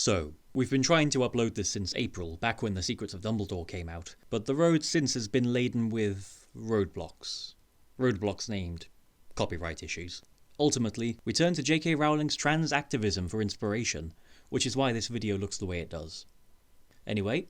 So, we've been trying to upload this since April, back when The Secrets of Dumbledore came out, but the road since has been laden with roadblocks. Roadblocks named copyright issues. Ultimately, we turned to J.K. Rowling's trans activism for inspiration, which is why this video looks the way it does. Anyway,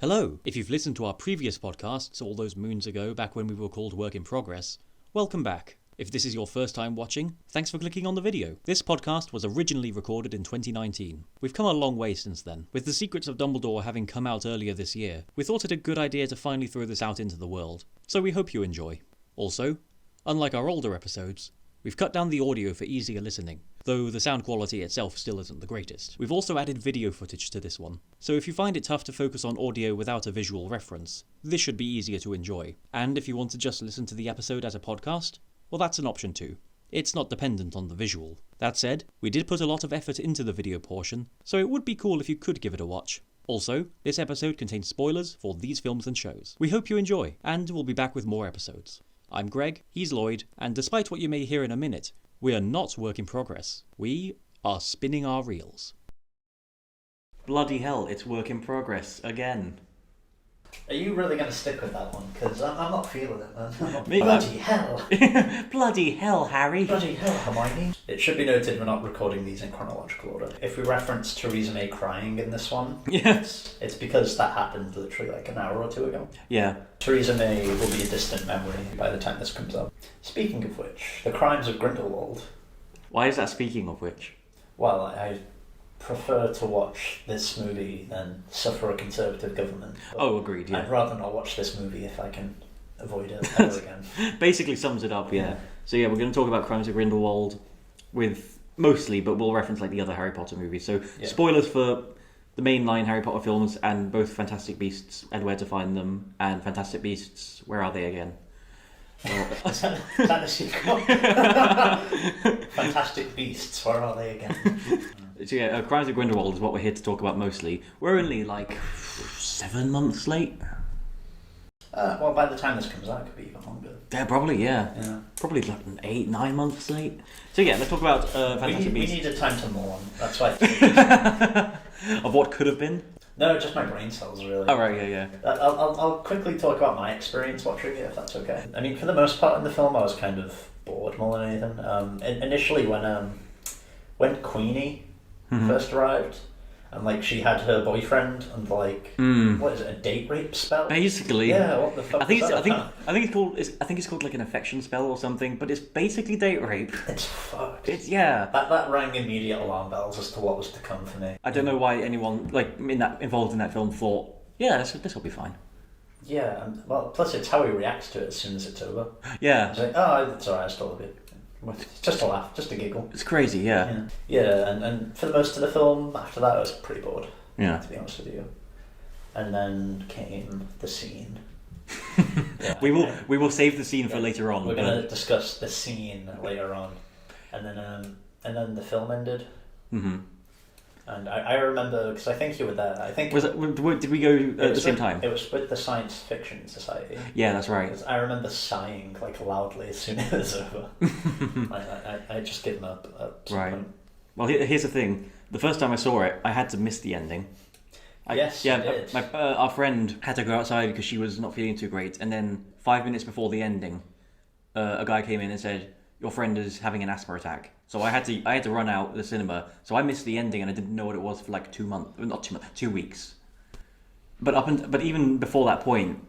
hello! If you've listened to our previous podcasts all those moons ago, back when we were called Work in Progress, welcome back. If this is your first time watching, thanks for clicking on the video. This podcast was originally recorded in 2019. We've come a long way since then. With The Secrets of Dumbledore having come out earlier this year, we thought it a good idea to finally throw this out into the world. So we hope you enjoy. Also, unlike our older episodes, we've cut down the audio for easier listening, though the sound quality itself still isn't the greatest. We've also added video footage to this one, so if you find it tough to focus on audio without a visual reference, this should be easier to enjoy. And if you want to just listen to the episode as a podcast, well, that's an option too. It's not dependent on the visual. That said, we did put a lot of effort into the video portion, so it would be cool if you could give it a watch. Also, this episode contains spoilers for these films and shows. We hope you enjoy, and we'll be back with more episodes. I'm Greg, he's Lloyd, and despite what you may hear in a minute, we are not work in progress. We are spinning our reels. Bloody hell, it's work in progress again. Are you really going to stick with that one? Because I'm not feeling it, man. Bloody hell. Bloody hell, Harry. Bloody hell, Hermione. It should be noted we're not recording these in chronological order. If we reference Theresa May crying in this one, yes, it's because that happened literally like an hour or two ago. Yeah. Theresa May will be a distant memory by the time this comes up. Speaking of which, The Crimes of Grindelwald. Why is that speaking of which? Well, I prefer to watch this movie than suffer a conservative government. Oh, agreed, yeah. I'd rather not watch this movie if I can avoid it ever again. Basically sums it up, yeah. So yeah, we're going to talk about Crimes of Grindelwald with mostly, but we'll reference like the other Harry Potter movies. So spoilers for the mainline Harry Potter films and both Fantastic Beasts and Where to Find Them and Fantastic Beasts, Where Are They Again? Is that the sequel? Fantastic Beasts, Where Are They Again? So yeah, Crimes of Grindelwald is what we're here to talk about mostly. We're only like 7 months late. Well, by the time this comes out, it could be even longer. Yeah, probably, yeah. Probably like 8-9 months late. So yeah, let's talk about Fantastic Beasts. We needed time to mourn. That's why. Of what could have been? No, just my brain cells, really. Oh, right, yeah. I'll quickly talk about my experience watching it, if that's okay. I mean, for the most part in the film, I was kind of bored more than anything. Initially, when Queenie first arrived, and like she had her boyfriend and like what is it, a date rape spell? Basically, yeah. What the fuck? I think it's called like an affection spell or something, but it's basically date rape. It's fucked. That rang immediate alarm bells as to what was to come for me. I don't know why anyone like involved in that film thought, yeah, this will be fine. Yeah, and well, plus it's how he reacts to it as soon as it's over. Yeah. It's like, oh, it's alright, I still love it. Just a laugh, just a giggle. It's crazy, yeah. And for the most of the film, after that I was pretty bored. Yeah. To be honest with you. And then came the scene. We will save the scene for later on. We're going to discuss the scene later on. And then the film ended. Mm-hmm. And I remember, because I think you were there. Did we go at the same time? It was with the Science Fiction Society. Yeah, that's right. I remember sighing like loudly as soon as it was over. I had just given up at some point. Well, here's the thing. The first time I saw it, I had to miss the ending. Yes, you did. Our friend had to go outside because she was not feeling too great, and then 5 minutes before the ending, a guy came in and said, "Your friend is having an asthma attack." So I had to run out the cinema. So I missed the ending, and I didn't know what it was for like 2 months, not 2 months, 2 weeks. But even before that point,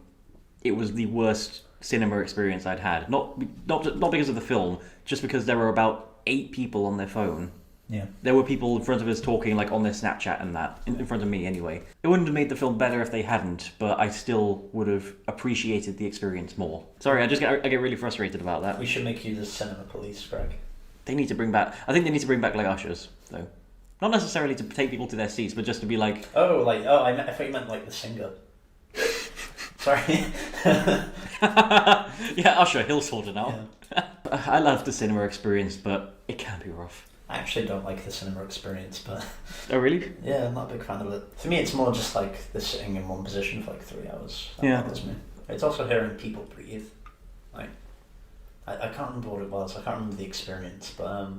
it was the worst cinema experience I'd had. Not because of the film, just because there were about 8 people on their phone. Yeah. There were people in front of us talking like on their Snapchat and that, in front of me anyway. It wouldn't have made the film better if they hadn't, but I still would have appreciated the experience more. Sorry, I get really frustrated about that. We should make you the cinema police, Greg. They need to bring back like ushers, though. Not necessarily to take people to their seats, but just to be like... I thought you meant like the singer. Sorry. Yeah, usher, he'll sort it out. Yeah. I love the cinema experience, but it can be rough. I actually don't like the cinema experience, but... Oh, really? Yeah, I'm not a big fan of it. For me, it's more just like the sitting in one position for like 3 hours. That bothers me. It's also hearing people breathe. Like, I can't remember what it was. I can't remember the experience, but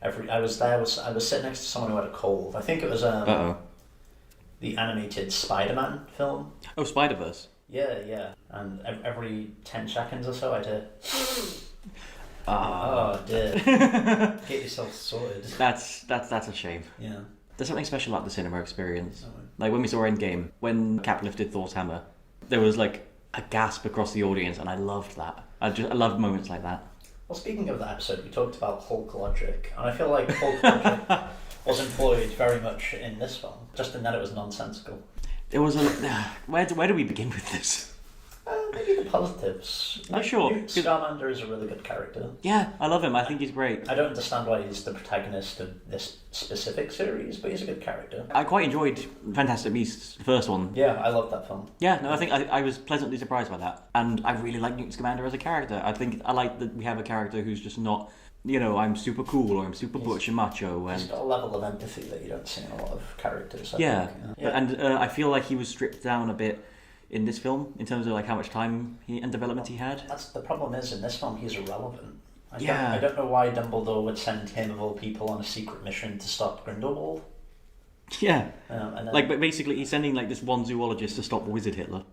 I was sitting next to someone who had a cold. I think it was the animated Spider-Man film. Oh, Spider-Verse. Yeah. And every 10 seconds or so I'd hear... Ah. Oh dear. Get yourself sorted. That's a shame. Yeah. There's something special about the cinema experience. Oh. Like when we saw Endgame, when Cap lifted Thor's hammer, there was like a gasp across the audience, and I loved that. I loved moments like that. Well, speaking of that episode, we talked about Hulk logic, and I feel like Hulk logic was employed very much in this film, just in that it was nonsensical. It was a... Where do we begin with this? Maybe the positives. Sure. Scamander is a really good character. Yeah, I love him. I think he's great. I don't understand why he's the protagonist of this specific series, but he's a good character. I quite enjoyed Fantastic Beasts, the first one. Yeah, I love that film. Yeah, no, I think I was pleasantly surprised by that. And I really like Newt Scamander as a character. I like that we have a character who's just not, I'm super cool or I'm super butch and macho. And he's got a level of empathy that you don't see in a lot of characters. I think. And I feel like he was stripped down a bit in this film in terms of like how much time and development he had. That's the problem. Is in this film he's irrelevant. I don't know why Dumbledore would send him of all people on a secret mission to stop Grindelwald. Yeah, and then, but basically he's sending like this one zoologist to stop Wizard Hitler.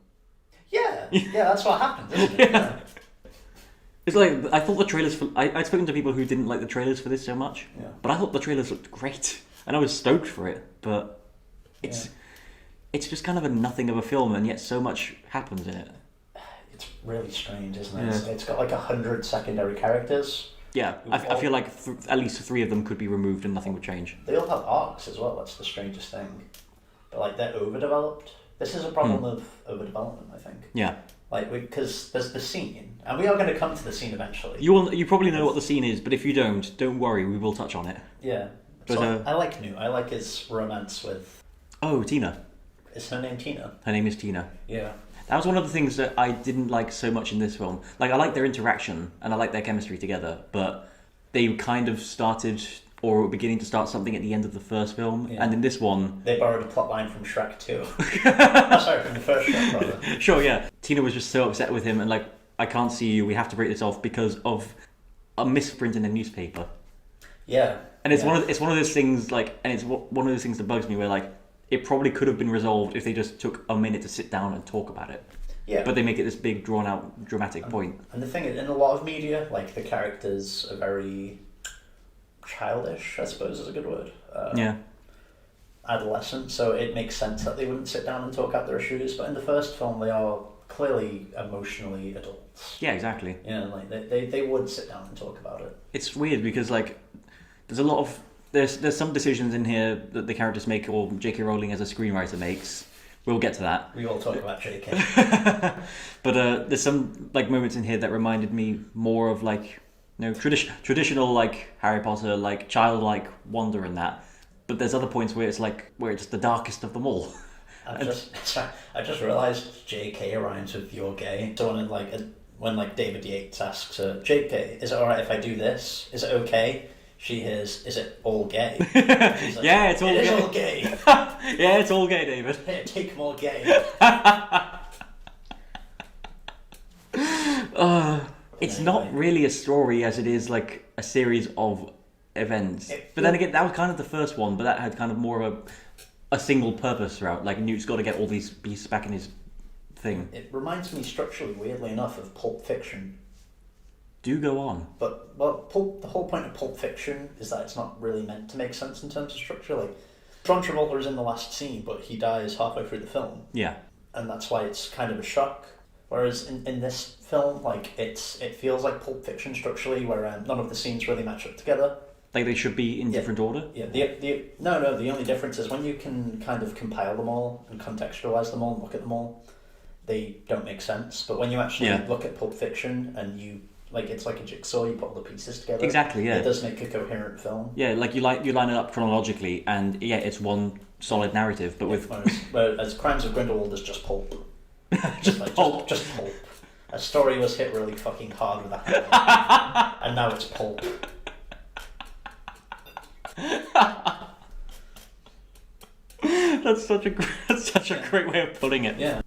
Yeah, that's what happened, isn't it? Yeah. It's like I thought the trailers for I'd spoken to people who didn't like the trailers for this so much, but I thought the trailers looked great, and I was stoked for it. But it's just kind of a nothing of a film, and yet so much happens in it. It's really strange, isn't it? Yeah. It's got like 100 secondary characters. Yeah, I feel like at least 3 of them could be removed and nothing would change. They all have arcs as well, that's the strangest thing. But like they're overdeveloped. This is a problem of overdevelopment, I think. Yeah. Like, because there's the scene, and we are going to come to the scene eventually. You probably know what the scene is, but if you don't worry, we will touch on it. Yeah. But, so I like Newt. I like his romance with... Oh, Tina. Is her name Tina? Her name is Tina. Yeah. That was one of the things that I didn't like so much in this film. Like, I like their interaction, and I like their chemistry together, but they kind of started, or were beginning to start something at the end of the first film, and in this one... They borrowed a plotline from Shrek 2. Sorry, from the first Shrek, rather. Sure, yeah. Tina was just so upset with him, and like, I can't see you, we have to break this off because of a misprint in a newspaper. Yeah. And it's one of those things, like, and it's one of those things that bugs me where, like, it probably could have been resolved if they just took a minute to sit down and talk about it. Yeah. But they make it this big, drawn-out, dramatic point. And the thing is, in a lot of media, like, the characters are very childish, I suppose is a good word. Adolescent, so it makes sense that they wouldn't sit down and talk out their issues. But in the first film, they are clearly emotionally adults. Yeah, exactly. Yeah, like, they would sit down and talk about it. It's weird because, like, there's a lot of... There's some decisions in here that the characters make or J.K. Rowling as a screenwriter makes. We'll get to that. We all talk about J.K. But there's some like moments in here that reminded me more of like traditional like Harry Potter, like childlike wonder and that. But there's other points where it's the darkest of them all. I just realised J.K. rhymes with "you're gay." So when David Yates asks her, "J.K., is it alright if I do this? Is it okay?" She hears, "Is it all gay?" Like, yeah, it's all gay. It is all gay. Yeah, it's all gay, David. Here, take more gay. It's not really a story as it is like a series of events. But then again, that was kind of the first one, but that had kind of more of a single purpose throughout. Like, Newt's got to get all these pieces back in his thing. It reminds me structurally, weirdly enough, of Pulp Fiction. Do go on. But the whole point of Pulp Fiction is that it's not really meant to make sense in terms of structure. Like, John Travolta is in the last scene, but he dies halfway through the film. Yeah. And that's why it's kind of a shock. Whereas in this film, like, it feels like Pulp Fiction structurally, where none of the scenes really match up together. Like they should be in different order? Yeah. The only difference is when you can kind of compile them all and contextualize them all and look at them all, they don't make sense. But when you actually look at Pulp Fiction and you... Like, it's like a jigsaw, you put all the pieces together. Exactly, yeah. It does make a coherent film. Yeah, like you line it up chronologically, and it's one solid narrative, but with... Whereas Crimes of Grindelwald is just pulp. Just pulp. Just pulp. A story was hit really fucking hard with a hammer, and now it's pulp. That's such a great way of putting it. Yeah.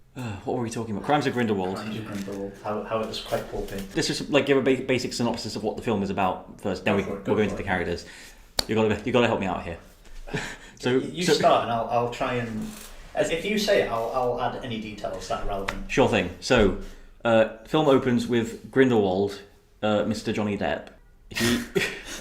What were we talking about? Crimes of Grindelwald. Crimes of Grindelwald. How it was quite pulpy. Let's just like give a basic synopsis of what the film is about first. Then we'll go into the characters. You gotta help me out here. You start, and I'll try and. If you say it, I'll add any details that are relevant. Sure thing. So, film opens with Grindelwald, Mr. Johnny Depp.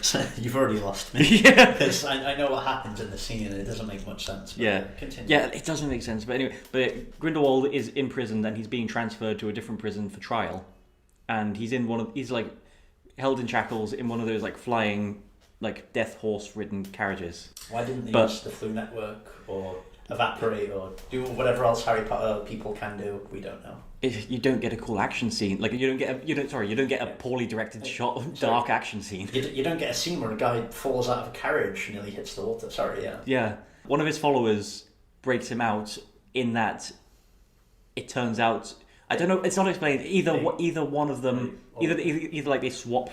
So you've already lost me. Yeah. Because I know what happens in the scene and it doesn't make much sense. Yeah. Continue. Yeah, it doesn't make sense. But anyway, Grindelwald is in prison and he's being transferred to a different prison for trial. And he's like held in shackles in one of those like flying, like death horse ridden carriages. Why didn't they use the Flu Network or evaporate or do whatever else Harry Potter people can do? We don't know. You don't get a cool action scene. Like you don't get a poorly directed shot, dark action scene. You don't get a scene where a guy falls out of a carriage and nearly hits the water. Sorry, yeah. Yeah. One of his followers breaks him out in that it turns out, I don't know, it's not explained, either one of them, either like they swap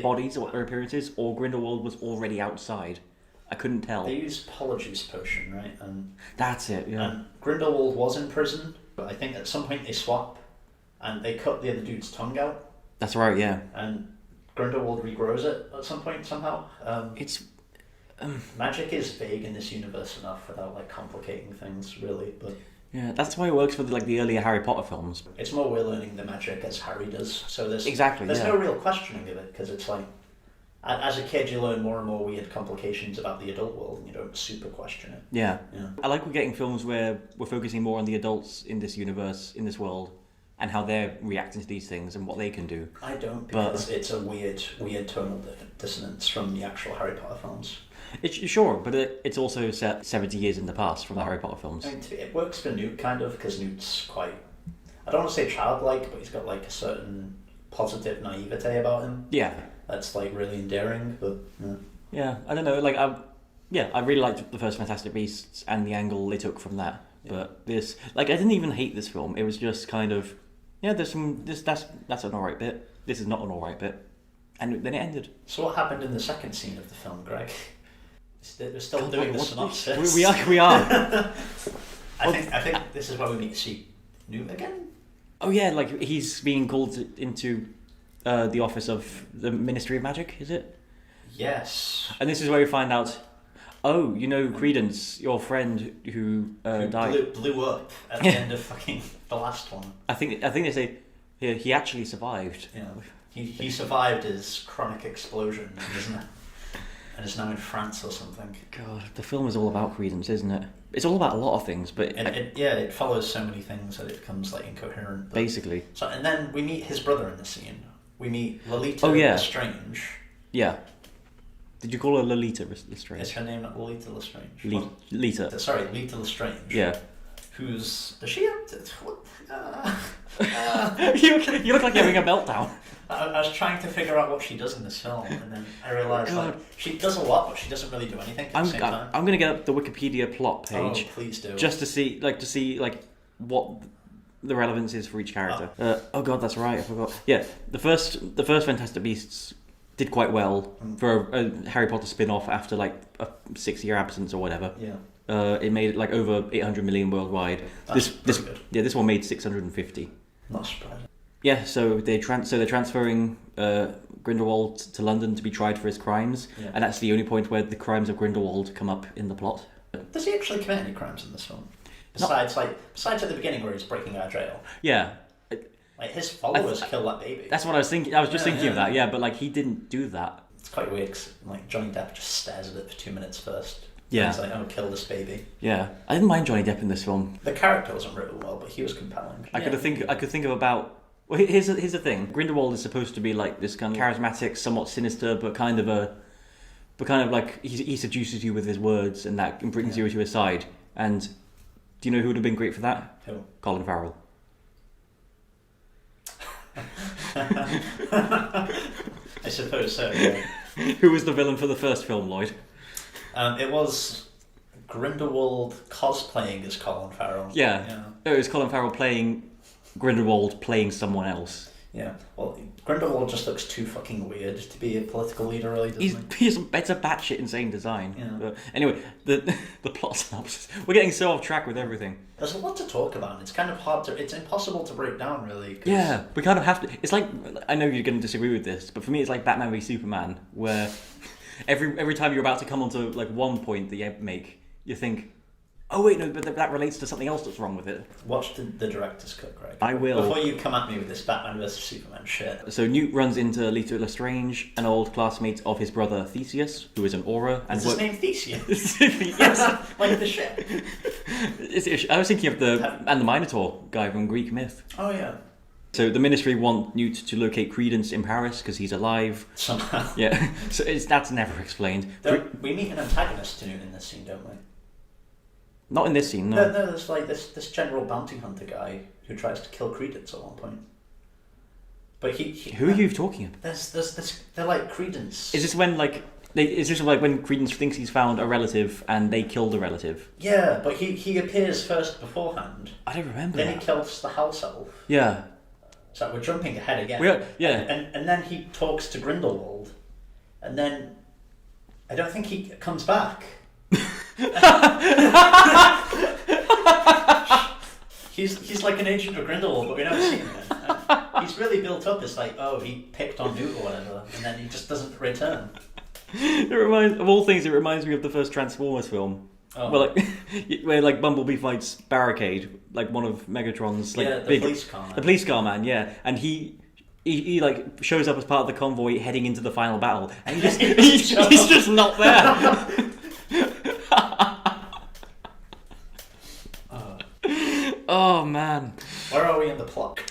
bodies or appearances, or Grindelwald was already outside. I couldn't tell. They use Polyjuice potion, right? And that's it, yeah. And Grindelwald was in prison, but I think at some point they swap and they cut the other dude's tongue out. That's right, yeah. And Grindelwald regrows it at some point somehow. Magic is vague in this universe enough without like complicating things, really. But yeah, that's why it works for the earlier Harry Potter films. It's more we're learning the magic as Harry does. So there's Exactly. no real questioning of it because it's like, as a kid, you learn more and more weird complications about the adult world, and you don't super question it. Yeah. I like we're getting films where we're focusing more on the adults in this universe, in this world, and how they're reacting to these things and what they can do. I don't, because it's a weird tonal dissonance from the actual Harry Potter films. Sure, but it's also set 70 years in the past from the Harry Potter films. I mean, it works for Newt, kind of, because Newt's quite, I don't want to say childlike, but he's got like a certain positive naivete about him. Yeah. That's like really endearing, but yeah, I don't know. Like, I really liked the first Fantastic Beasts and the angle they took from that. Yeah. But this, like, I didn't even hate this film. It was just kind of, there's that's an alright bit. This is not an alright bit, and then it ended. So what happened in the second scene of the film, Greg? We're still doing the synopsis. We are. I think this is where we meet to see Newt again. Oh yeah, like he's being called into the office of the Ministry of Magic, is it? Yes. And this is where we find out, Credence, your friend who died. Blew up at the end of fucking the last one. I think they say he actually survived. Yeah. He survived his chronic explosion, isn't it? And is now in France or something. God, the film is all about Credence, isn't it? It's all about a lot of things, but it follows so many things that it becomes like incoherent. Basically. So, and then we meet his brother in the scene. We meet Lolita Lestrange. Yeah. Did you call her Lolita Lestrange? Is her name not Lolita Lestrange? Lita. Sorry, Lita Lestrange. Yeah. Is she up to... You look like you're having a meltdown. I was trying to figure out what she does in this film, and then I realised like she does a lot, but she doesn't really do anything at the same time. I'm going to get up the Wikipedia plot page. Oh, please do. Just to see what the relevance is for each character. Oh god, that's right. I forgot. Yeah, the first Fantastic Beasts did quite well for a Harry Potter spin-off after like a 6-year absence or whatever. Yeah. It made like over 800 million worldwide. That's good. Yeah, this one made 650. Not surprising. Yeah, so they're transferring Grindelwald to London to be tried for his crimes, and that's the only point where the Crimes of Grindelwald come up in the plot. Does he actually commit any crimes in this film? Besides at the beginning where he's breaking out of jail. Yeah. Like his followers kill that baby. That's what I was thinking. I was just thinking of that. Yeah, but like he didn't do that. It's quite weird. 'Cause, like Johnny Depp just stares at it for 2 minutes first. Yeah. He's like, "I'm gonna kill this baby." Yeah, I didn't mind Johnny Depp in this film. The character wasn't written well, but he was compelling. I could think of about. Well, here's the thing. Grindelwald is supposed to be like this kind of charismatic, somewhat sinister, but kind of like he seduces you with his words and that brings you to his side. And do you know who would have been great for that? Who? Colin Farrell. I suppose so. Yeah. Who was the villain for the first film, Lloyd? It was Grindelwald cosplaying as Colin Farrell. Yeah. It was Colin Farrell playing Grindelwald playing someone else. Yeah. Well, Grindelwald just looks too fucking weird to be a political leader, really, doesn't he? It's a batshit insane design. Yeah. But anyway, the plot synopsis. We're getting so off track with everything. There's a lot to talk about, and it's kind of hard it's impossible to break down, really. Yeah, we kind of have to. It's like, I know you're going to disagree with this, but for me it's like Batman v Superman, where every time you're about to come onto like one point that you make, you think, oh wait, no, but that relates to something else that's wrong with it. Watch the director's cut, Greg. I will. Before you come at me with this Batman vs Superman shit. So Newt runs into Lita Lestrange, an old classmate of his brother Theseus, who is an aura. And is his name Theseus? Yes. Like the ship. I was thinking of the Minotaur guy from Greek myth. Oh yeah. So the Ministry want Newt to locate Credence in Paris because he's alive. Somehow. Yeah. So that's never explained. We meet an antagonist to Newt in this scene, don't we? Not in this scene, no. No, there's like this general bounty hunter guy who tries to kill Credence at one point. But he Who are you talking about? There's this. They're like Credence. Is this when when Credence thinks he's found a relative and they killed a relative? Yeah, but he appears first beforehand. I don't remember. Then he kills the house elf. Yeah. So we're jumping ahead again. And then he talks to Grindelwald, and then I don't think he comes back. He's like an agent of Grindelwald, but we never see him again. He's really built up as like, oh, he picked on Newt or whatever, and then he just doesn't return. It reminds of all things. It reminds me of the first Transformers film. Oh. Where like Bumblebee fights Barricade, like one of Megatron's like the police car man. The police car man, yeah, and he like shows up as part of the convoy heading into the final battle, and he's just not there. Oh man. Where are we in the plot?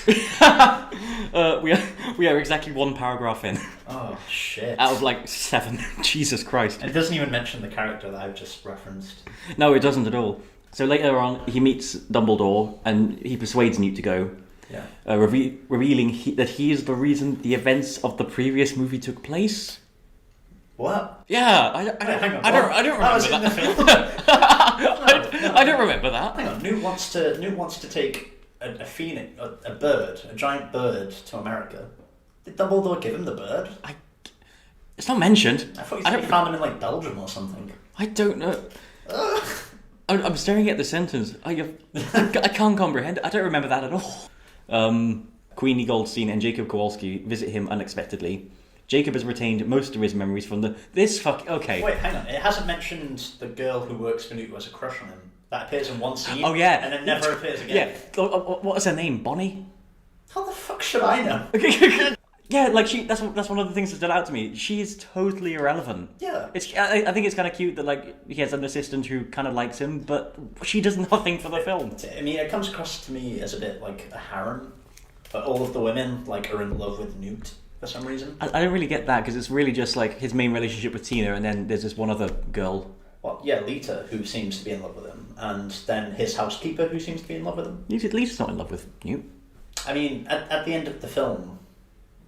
We are exactly one paragraph in. Oh shit. Out of like 7. Jesus Christ. It doesn't even mention the character that I've just referenced. No, it doesn't at all. So later on, he meets Dumbledore and he persuades Newt to go. Yeah. Revealing that he is the reason the events of the previous movie took place. What? Yeah, I don't remember that. In the film. I don't remember that. Hang on, Newt wants to take a phoenix, a bird, a giant bird to America. Did Dumbledore give him the bird? It's not mentioned. I thought he found him in like Belgium or something. I don't know. I'm staring at the sentence. I can't comprehend. I don't remember that at all. Queenie Goldstein and Jacob Kowalski visit him unexpectedly. Jacob has retained most of his memories from okay. Wait, hang on. It hasn't mentioned the girl who works for Newt who has a crush on him. That appears in one scene. Oh yeah, and then never appears again. Yeah. What is her name? Bonnie? How the fuck should I know? Yeah, like that's one of the things that stood out to me. She is totally irrelevant. Yeah. I think it's kind of cute that like he has an assistant who kind of likes him, but she does nothing for the film. I mean, it comes across to me as a bit like a harem, but all of the women like are in love with Newt for some reason. I don't really get that because it's really just like his main relationship with Tina, and then there's this one other girl. Well, yeah, Lita, who seems to be in love with him, and then his housekeeper, who seems to be in love with him. Lita's not in love with Newt. I mean, at the end of the film,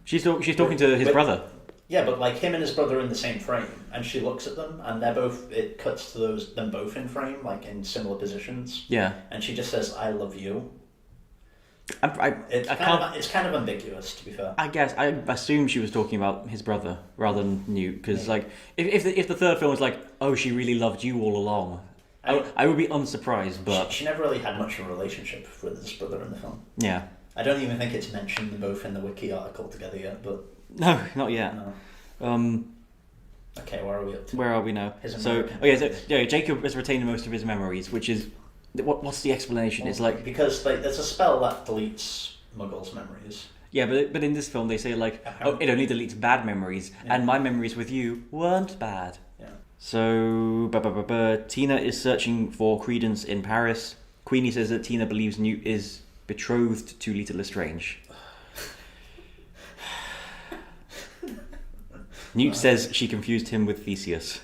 she's talking to his brother. Yeah, but like him and his brother are in the same frame, and she looks at them, and they're both. It cuts to them both in frame, like in similar positions. Yeah. And she just says, "I love you." It's kind of ambiguous, to be fair. I guess I assume she was talking about his brother rather than Newt, because like if the third film was like, oh, she really loved you all along, I would be unsurprised. But she never really had much of a relationship with his brother in the film. Yeah. I don't even think it's mentioned them both in the wiki article together yet, but no, not yet. No. Okay, where are we up to? Where are we now? Jacob has retained most of his memories, which is what's the explanation? Well, it's like because there's a spell that deletes Muggles' memories. Yeah, but in this film they say like, it only deletes bad memories, and my memories with you weren't bad. Yeah. So, Tina is searching for Credence in Paris. Queenie says that Tina believes Newt is betrothed to Lita Lestrange. Newt says she confused him with Theseus.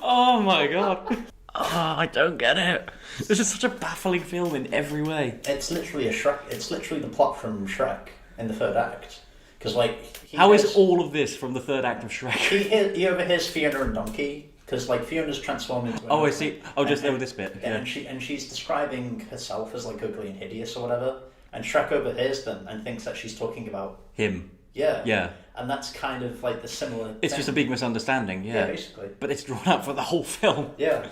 Oh my god. I don't get it. This is such a baffling film in every way. It's literally It's literally the plot from Shrek in the third act. Because how is all of this from the third act of Shrek? He overhears Fiona and Donkey because Fiona's transformed into. I see. This bit. Yeah. And she's describing herself as like ugly and hideous or whatever, and Shrek overhears them and thinks that she's talking about him. Yeah. Yeah. And that's kind of like the similar. It's just a big misunderstanding. Yeah. Basically. But it's drawn out for the whole film. Yeah.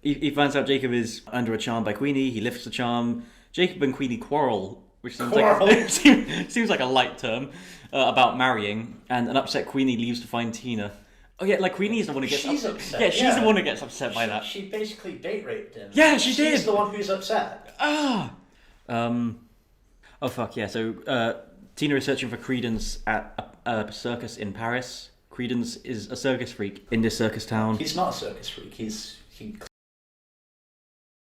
He finds out Jacob is under a charm by Queenie. He lifts the charm. Jacob and Queenie quarrel which seems like a light term, about marrying, and an upset Queenie leaves to find Tina. Oh yeah, like Queenie is the one who gets upset. Yeah, she's the one who gets upset by that. She basically date raped him. Yeah, she did. She's the one who's upset. Oh fuck yeah. So Tina is searching for Credence at a circus in Paris. Credence is a circus freak in this circus town. He's not a circus freak.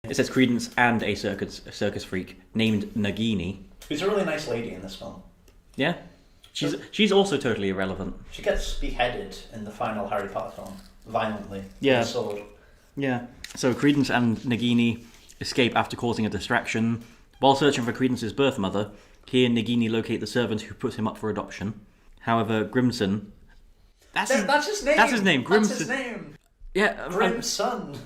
It says Credence and a circus freak named Nagini. Who's a really nice lady in this film. Yeah. She's also totally irrelevant. She gets beheaded in the final Harry Potter film, violently. Yeah. With a sword. Yeah. So Credence and Nagini escape after causing a distraction. While searching for Credence's birth mother, he and Nagini locate the servant who put him up for adoption. However, Grimson... That's his name! That's his name, Grimson. That's his name! Yeah. Grimson!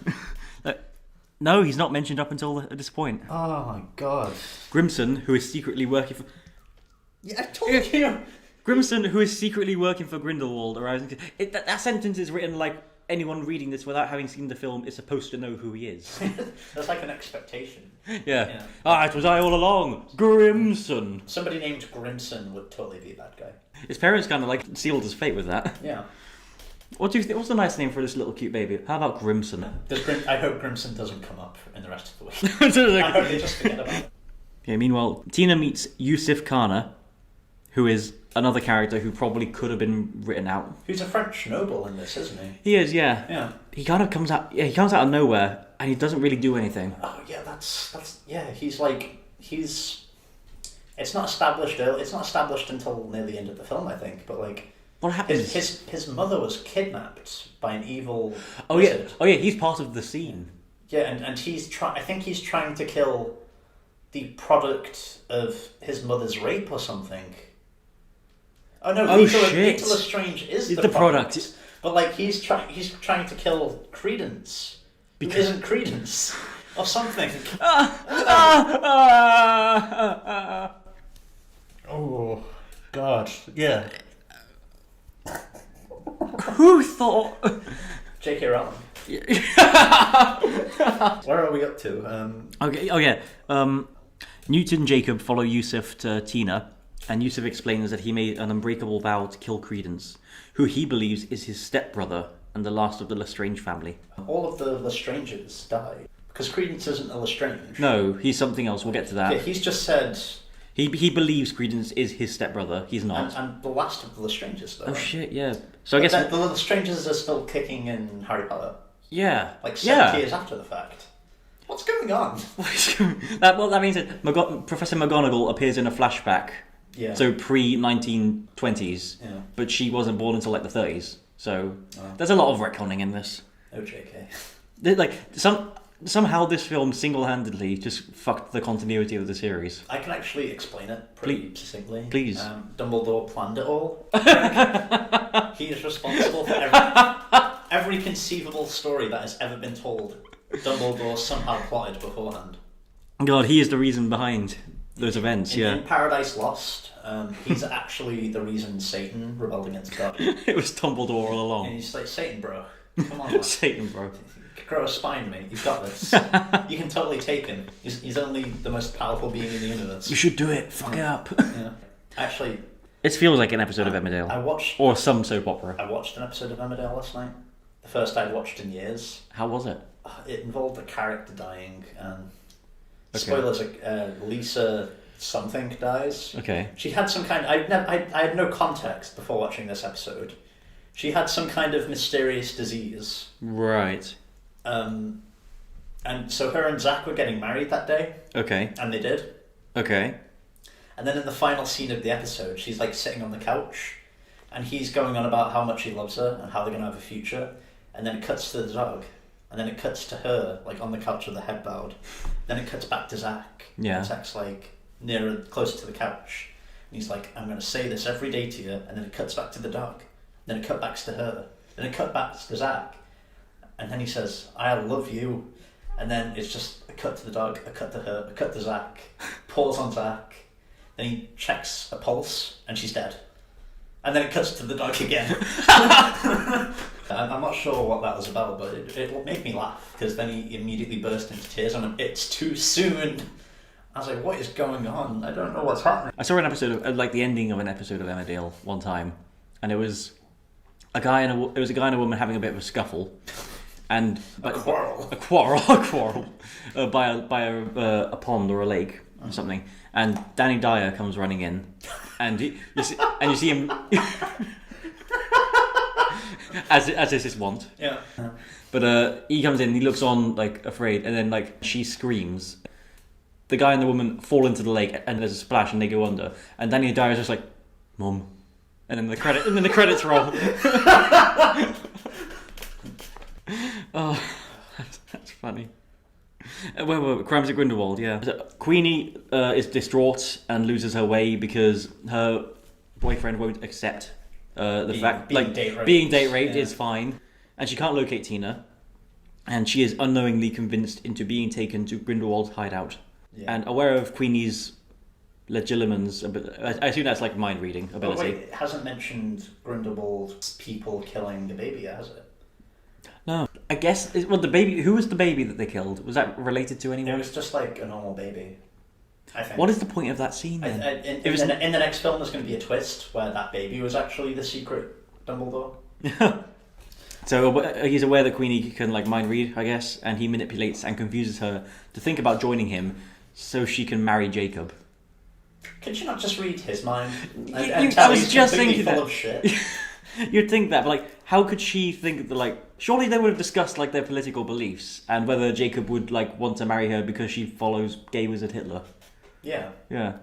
No, he's not mentioned up until this point. Oh my god. Grimson, who is secretly working for... Yeah, I told you! Grimson, who is secretly working for Grindelwald, arrives. That sentence is written like anyone reading this without having seen the film is supposed to know who he is. That's like an expectation. Yeah. It was I all along. Grimson. Somebody named Grimson would totally be a bad guy. His parents kind of like sealed his fate with that. Yeah. What do you think? What's the nice name for this little cute baby? How about Grimson? I hope Grimson doesn't come up in the rest of the week. I hope they just forget about it. Okay, meanwhile, Tina meets Yusuf Kana, who is another character who probably could have been written out. Who's a French noble in this, isn't he? He is, yeah. Yeah. He kind of comes out. Yeah, he comes out of nowhere, and he doesn't really do anything. Oh yeah, that's yeah. It's not established. It's not established until near the end of the film, I think. But like, what happens? His mother was kidnapped by an evil. Wizard. Yeah. He's part of the scene. Yeah, and I think he's trying to kill the product of his mother's rape or something. Oh no! Lethal Lestrange is the product. But like he's trying to kill Credence, who isn't Credence or something. Oh God! Yeah. Who thought? J.K. Rowling. Where are we up to? Okay. Oh yeah. Newt and Jacob follow Yusuf to Tina, and Yusuf explains that he made an unbreakable vow to kill Credence, who he believes is his stepbrother and the last of the Lestrange family. All of the Lestranges die because Credence isn't a Lestrange. No, he's something else. We'll get to that. Yeah, he's just said. He believes Credence is his stepbrother. He's not. And the last of the Lestranges, though. Oh shit! Yeah. So I guess the Lestranges are still kicking in Harry Potter. Yeah. Like 70 years after the fact. What's going on? That means that Professor McGonagall appears in a flashback. Yeah. So pre-1920s. Yeah. But she wasn't born until like the 30s. So there's a lot of retconning in this. Oh, JK. Like somehow this film single-handedly just fucked the continuity of the series. I can actually explain it pretty succinctly. Please. Dumbledore planned it all. He is responsible for every conceivable story that has ever been told. Dumbledore somehow plotted beforehand. God, he is the reason behind those events, In Paradise Lost, he's actually the reason Satan rebelled against God. It was Dumbledore all along. And he's like, Satan, bro. Come on, man. Satan, bro. Grow a spine, mate. You've got this. You can totally take him. He's only the most powerful being in the universe. You should do it. Fuck it up. Yeah. Actually... It feels like an episode of Emmerdale. Or some soap opera. I watched an episode of Emmerdale last night. The first I'd watched in years. How was it? It involved a character dying, and spoilers, Lisa something dies. Okay. She had some kind I had no context before watching this episode. She had some kind of mysterious disease. Right. And so her and Zach were getting married that day. Okay. And they did. Okay. And then in the final scene of the episode, she's like sitting on the couch, and he's going on about how much he loves her and how they're going to have a future. And then it cuts to the dog. And then it cuts to her, like on the couch with her head bowed. Then it cuts back to Zach. Yeah. And Zach's like closer to the couch. And he's like, I'm going to say this every day to you. And then it cuts back to the dog. Then it cut back to her. Then it cut back to Zach. And then he says, I love you. And then it's just a cut to the dog, a cut to her, a cut to Zach. Pause on Zach. Then he checks a pulse, and she's dead. And then it cuts to the dog again. I'm not sure what that was about, but it made me laugh, because then he immediately burst into tears on him. It's too soon. I was like, what is going on? I don't know what's happening. I saw an episode of the ending of an episode of Emmerdale one time, and it was a guy and a woman having a bit of a scuffle, and a quarrel by a pond or a lake or something, and Danny Dyer comes running in, and you see him as is his wont. Yeah. But he comes in, he looks on like afraid, and then like she screams. The guy and the woman fall into the lake, and there's a splash, and they go under. And Danny Dyer is just like, "Mum," and then the credits roll. Oh, that's funny. Well, Crimes of Grindelwald, yeah. Queenie is distraught and loses her way because her boyfriend won't accept being date raped is fine, and she can't locate Tina, and she is unknowingly convinced into being taken to Grindelwald's hideout. Yeah. And aware of Queenie's legilimens, I assume that's like mind reading ability. Oh, wait, it hasn't mentioned Grindelwald's people killing the baby yet, has it? No, I guess. The baby. Who was the baby that they killed? Was that related to anyone? It was just like a normal baby, I think. What is the point of that scene then? In the next film, there's going to be a twist where that baby was actually the secret Dumbledore. So he's aware that Queenie can like mind read, I guess, and he manipulates and confuses her to think about joining him so she can marry Jacob. Could you not just read his mind? I was just thinking full that. Of shit? You'd think that, but like, how could she think that? Like, surely they would have discussed like their political beliefs and whether Jacob would like want to marry her because she follows gay wizard Hitler. Yeah. Yeah.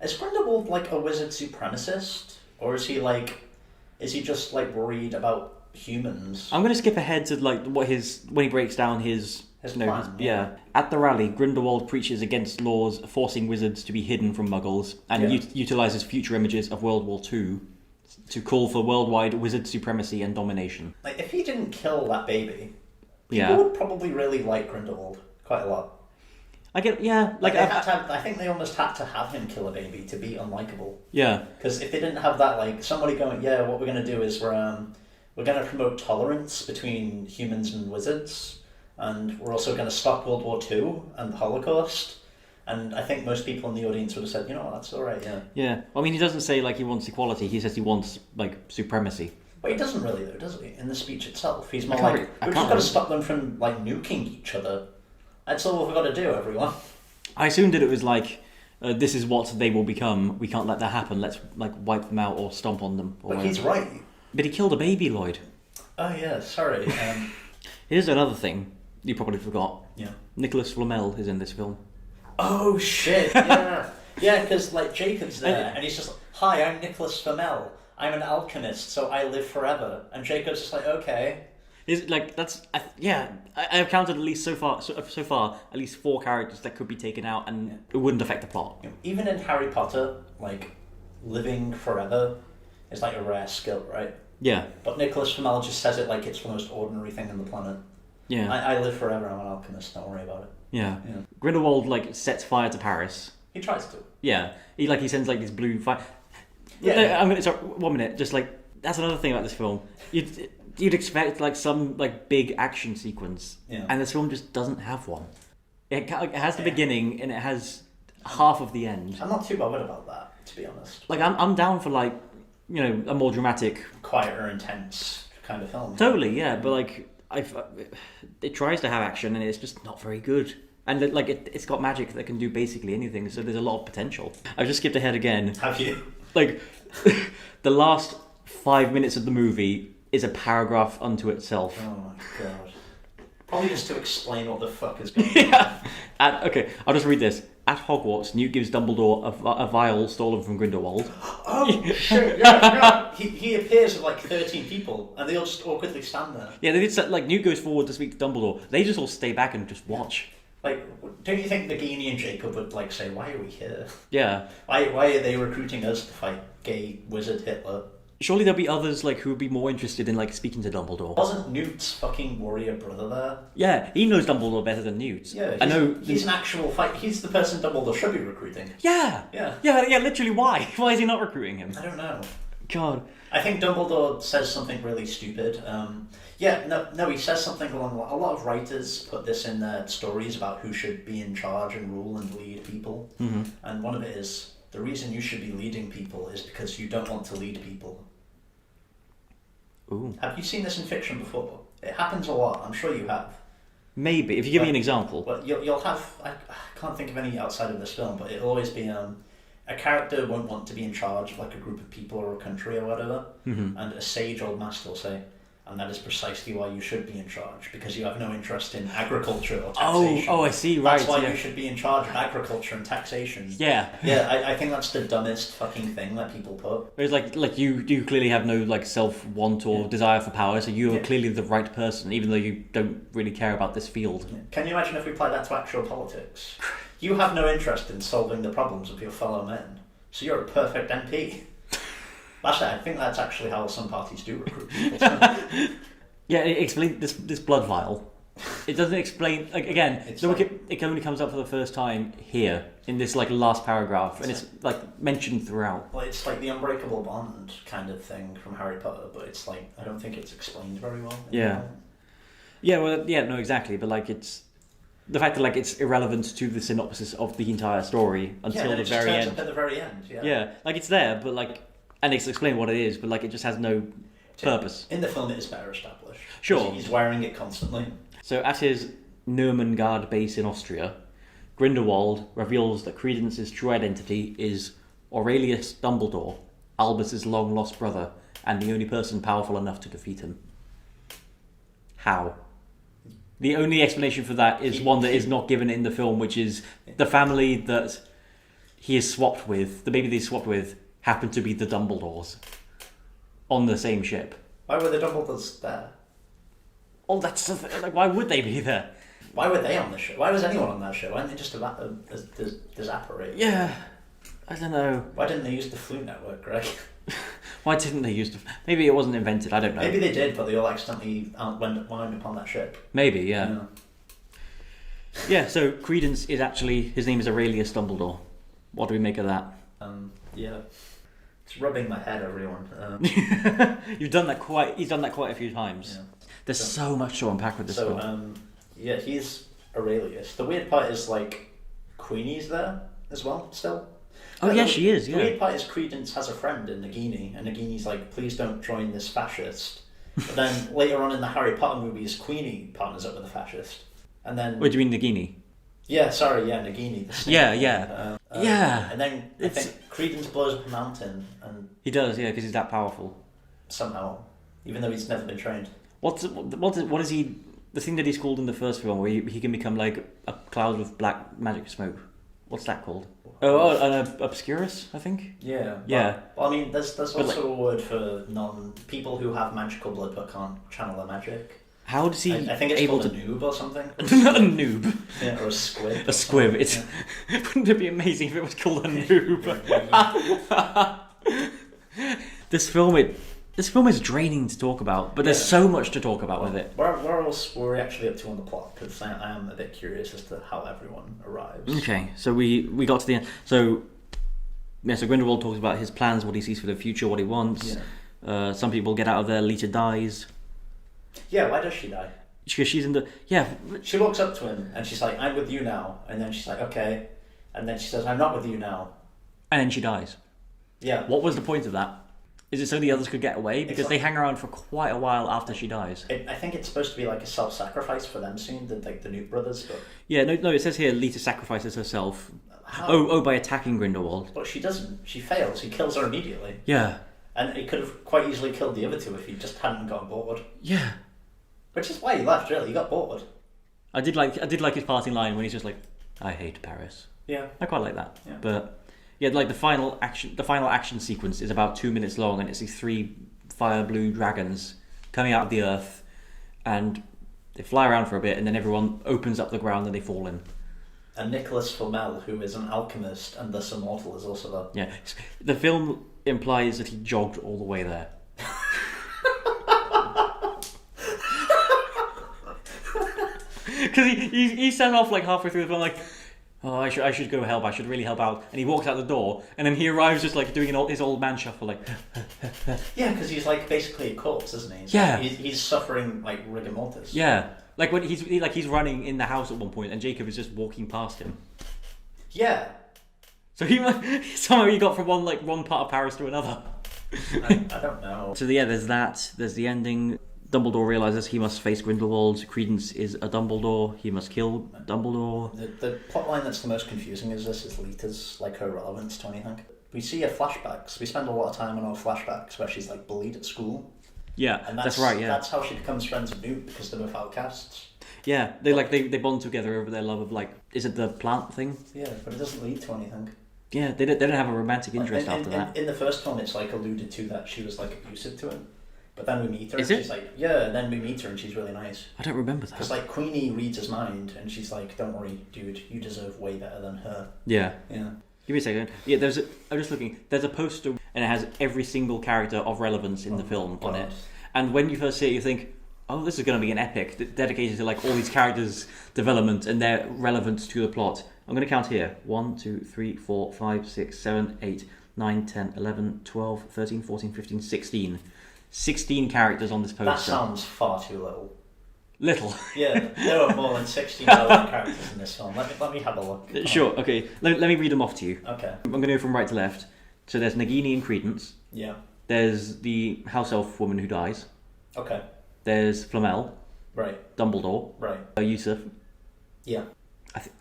Is Grindelwald like a wizard supremacist, or is he just like worried about humans? I'm going to skip ahead to like when he breaks down his plan. Yeah. At the rally, Grindelwald preaches against laws forcing wizards to be hidden from Muggles and utilizes future images of World War II to call for worldwide wizard supremacy and domination. Like, if he didn't kill that baby, people would probably really like Grindelwald quite a lot. I get, yeah. I think they almost had to have him kill a baby to be unlikable. Yeah. Because if they didn't have that, like, somebody going, yeah, what we're going to do is we're going to promote tolerance between humans and wizards, and we're also going to stop World War II and the Holocaust. And I think most people in the audience would have said, you know what, that's all right, yeah. Yeah. I mean, he doesn't say, like, he wants equality. He says he wants, like, supremacy. But he doesn't really, though, does he? In the speech itself. He's more like, we've just got to stop them from, like, nuking each other. That's all we've got to do, everyone. I assumed that it was like, this is what they will become. We can't let that happen. Let's, like, wipe them out or stomp on them. Or but whatever. He's right. But he killed a baby, Lloyd. Oh, yeah, sorry. Here's another thing you probably forgot. Yeah. Nicholas Flamel is in this film. Oh, shit, yeah. Yeah, because, like, Jacob's there, and he's just like, hi, I'm Nicholas Flamel. I'm an alchemist, so I live forever. And Jacob's just like, okay. Is like that's I've counted at least so far at least 4 characters that could be taken out and it wouldn't affect the plot. Even in Harry Potter, like, living forever is like a rare skill, right? Yeah. But Nicholas Flamel just says it like it's the most ordinary thing on the planet. Yeah. I live forever. I'm an alchemist. Don't worry about it. Yeah. Grindelwald like sets fire to Paris. He tries to. Yeah. He sends like this blue fire. Yeah. I'm gonna sorry 1 minute. Just like that's another thing about this film. You'd expect like some like big action sequence, and this film just doesn't have one. It has the beginning and it has half of the end. I'm not too bothered about that, to be honest. Like I'm down for like a more dramatic, quieter, intense kind of film. Totally, yeah. But like it tries to have action and it's just not very good. And like it's got magic that can do basically anything. So there's a lot of potential. I've just skipped ahead again. Have you? Like the last 5 minutes of the movie is a paragraph unto itself. Oh my god. Probably just to explain what the fuck is going on. Okay, I'll just read this. At Hogwarts, Newt gives Dumbledore a vial stolen from Grindelwald. Oh, shit, yeah. He appears with like 13 people, and they all just awkwardly stand there. Yeah, they did say, like, Newt goes forward to speak to Dumbledore. They just all stay back and just watch. Like, don't you think Nagini and Jacob would, like, say, why are we here? Yeah. Why are they recruiting us to fight gay wizard Hitler? Surely there'll be others like who would be more interested in like speaking to Dumbledore. Wasn't Newt's fucking warrior brother there? Yeah, he knows Dumbledore better than Newt. Yeah, I know. He's an actual fight. He's the person Dumbledore should be recruiting. Yeah. Yeah. Yeah. Literally, why? Why is he not recruiting him? I don't know. God. I think Dumbledore says something really stupid. He says something along a lot of writers put this in their stories about who should be in charge and rule and lead people. Mm-hmm. And one of it is, the reason you should be leading people is because you don't want to lead people. Ooh. Have you seen this in fiction before? It happens a lot, I'm sure you have. Maybe, if you give me an example. Well, you'll have, I can't think of any outside of this film, but it'll always be, a character won't want to be in charge of like a group of people or a country or whatever, Mm-hmm. and a sage old master will say, and that is precisely why you should be in charge, because you have no interest in agriculture or taxation. Oh, I see, right. That's why yeah. you should be in charge of agriculture and taxation. Yeah. Yeah, I think that's the dumbest fucking thing that people put. Whereas like you clearly have no like self-want or desire for power, so you are clearly the right person, even though you don't really care about this field. Yeah. Can you imagine if we applied that to actual politics? You have no interest in solving the problems of your fellow men, so you're a perfect MP. I think that's actually how some parties do recruit people. Yeah, it explains this blood vial. It doesn't explain again. It only comes up for the first time here in this like last paragraph, and it's like mentioned throughout. Well, it's like the unbreakable bond kind of thing from Harry Potter, but it's like I don't think it's explained very well. No, exactly. But like it's the fact that like it's irrelevant to the synopsis of the entire story until the very end. Up at the very end. Yeah, like it's there, but like. And it's explained what it is, but like it just has no purpose. In the film, it is better established. Sure. He's wearing it constantly. So at his Nurmengard base in Austria, Grindelwald reveals that Credence's true identity is Aurelius Dumbledore, Albus's long-lost brother, and the only person powerful enough to defeat him. How? The only explanation for that is one that is not given in the film, which is the family that he is swapped with, the baby that he's swapped with, happened to be the Dumbledores on the same ship. Why were the Dumbledores there? Oh, that's like, why would they be there? Why were they on the ship? Why was anyone on that ship? Why didn't they just disapparate? Yeah, I don't know. Why didn't they use the flu network, Greg? Why didn't they use the... Maybe it wasn't invented, I don't know. Maybe they did, but they all accidentally wound upon that ship. Maybe, yeah. Yeah, so Credence is actually... His name is Aurelius Dumbledore. What do we make of that? Yeah. It's rubbing my head, everyone. He's done that quite a few times. Yeah. There's so much to unpack with this film. He's Aurelius. The weird part is, like, Queenie's there as well, still. Oh, yeah, she is, yeah. The weird part is Credence has a friend in Nagini, and Nagini's like, please don't join this fascist. But then later on in the Harry Potter movies, Queenie partners up with a fascist. And then... What do you mean Nagini? Yeah, sorry, Nagini. Yeah. And then I think Credence blows up a mountain, and he does, yeah, because he's that powerful. Somehow, even though he's never been trained. What is he? The thing that he's called in the first film, where he can become like a cloud of black magic smoke. What's that called? An obscurus, I think. Yeah. Yeah. Well, I mean, there's also a word for people who have magical blood but can't channel their magic. How does he? I think it's able called to... a noob or something. a noob. Yeah, or a squib. A squib. It's wouldn't it be amazing if it was called a noob? This film is draining to talk about, but there's so much to talk about with it. Where else were we actually up to on the plot? Because I am a bit curious as to how everyone arrives. Okay, so we got to the end. So Grindelwald talks about his plans, what he sees for the future, what he wants. Yeah. Some people get out of there. Lita dies. Yeah, why does she die? Because she's in the... Yeah. She walks up to him and she's like, I'm with you now. And then she's like, okay. And then she says, I'm not with you now. And then she dies. Yeah. What was the point of that? Is it so the others could get away? Because they hang around for quite a while after she dies. I think it's supposed to be like a self-sacrifice for them soon, the Newt brothers. But... Yeah, no, it says here Lita sacrifices herself. How? Oh, by attacking Grindelwald. But she doesn't. She fails. He kills her immediately. Yeah. And he could have quite easily killed the other two if he just hadn't got bored. Yeah. Which is why he left, really. He got bored. I did like his parting line when he's just like, I hate Paris. Yeah. I quite like that. Yeah. But yeah, like the final action sequence is about 2 minutes long, and it's these 3 fire blue dragons coming out of the earth, and they fly around for a bit, and then everyone opens up the ground and they fall in. And Nicholas Flamel, who is an alchemist and thus immortal, is also there. Yeah. The film implies that he jogged all the way there. Because he set off like halfway through the film like, oh, I should go help. I should really help out. And he walks out the door, and then he arrives just like doing his old man shuffle, like. Yeah, because he's like basically a corpse, isn't he? Yeah. He's suffering like rigor mortis. Yeah, like when he's running in the house at one point, and Jacob is just walking past him. Yeah. So somehow he got from one part of Paris to another. I don't know. So yeah, there's that. There's the ending. Dumbledore realizes he must face Grindelwald. Credence is a Dumbledore. He must kill Dumbledore. The plot line that's the most confusing is Lita's, like, her relevance to anything. We see her flashbacks. We spend a lot of time on her flashbacks where she's like bullied at school. Yeah, And that's right. Yeah, that's how she becomes friends with Newt, because they're both outcasts. yeah. They bond together over their love of, like, is it the plant thing? Yeah, but it doesn't lead to anything. Yeah, they don't have a romantic interest after that. In the first film, it's like alluded to that she was like abusive to him. But then we meet her, Is and it? she's like, yeah, and then we meet her, and she's really nice. I don't remember that. Because, like, Queenie reads his mind, and she's like, don't worry, dude, you deserve way better than her. Yeah. Yeah. Give me a second. Yeah, I'm just looking. There's a poster, and it has every single character of relevance in the film on it. And when you first see it, you think, oh, this is going to be an epic dedicated to like all these characters' development and their relevance to the plot. I'm going to count here. 1, 2, 3, 4, 5, 6, 7, 8, 9, 10, 11, 12, 13, 14, 15, 16. 16 characters on this poster. That sounds far too little. Little. Yeah, there are more than 16 relevant characters in this film. Let me have a look. Sure, okay. Let me read them off to you. Okay. I'm going to go from right to left. So there's Nagini and Credence. Yeah. There's the house elf woman who dies. Okay. There's Flamel. Right. Dumbledore. Right. Yusuf. Yeah.